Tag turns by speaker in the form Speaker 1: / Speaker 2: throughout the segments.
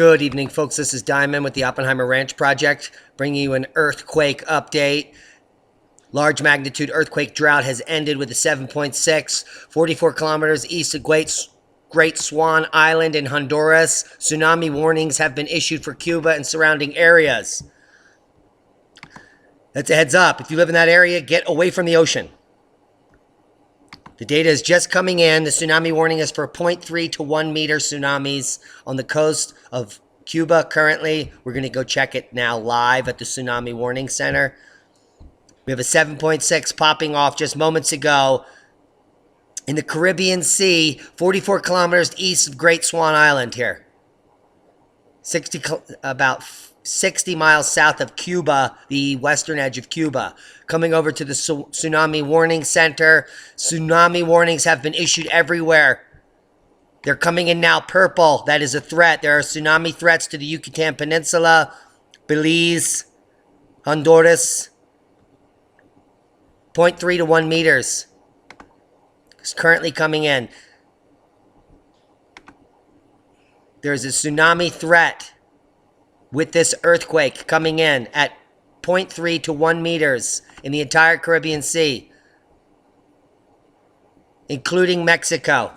Speaker 1: Good evening, folks. This is Diamond with the Oppenheimer Ranch Project, bringing you an earthquake update. Large magnitude earthquake drought has ended with a 7.6, 44 kilometers east of Great Swan Island in Honduras. Tsunami warnings have been issued for Cuba and surrounding areas. That's a heads up. If you live in that area, get away from the ocean. The data is just coming in. The tsunami warning is for 0.3 to 1 meter tsunamis on the coast of Cuba currently. We're going to go check it now live at the Tsunami Warning Center. We have a 7.6 popping off just moments ago in the Caribbean Sea, 44 kilometers east of Great Swan Island here. About 60 miles south of Cuba, the western edge of Cuba. Coming over to the Tsunami Warning Center. Tsunami warnings have been issued everywhere. They're coming in now purple. That is a threat. There are tsunami threats to the Yucatan Peninsula, Belize, Honduras. 0.3 to 1 meters. It's currently coming in. There's a tsunami threat with this earthquake coming in at 0.3 to 1 meters in the entire Caribbean Sea, including Mexico.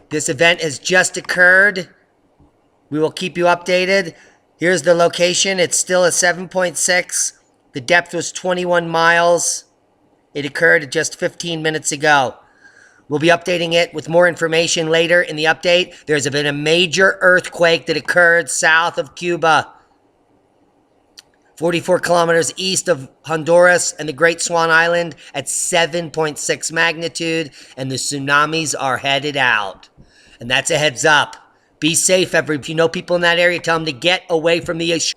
Speaker 1: This event has just occurred. We will keep you updated. Here's the location. It's still a 7.6. The depth was 21 miles. It occurred just 15 minutes ago. We'll be updating it with more information later in the update. There's been a major earthquake that occurred south of Cuba, 44 kilometers east of Honduras and the Great Swan Island at 7.6 magnitude, and the tsunamis are headed out. And that's a heads up. Be safe, if you know people in that area, tell them to get away from the issue.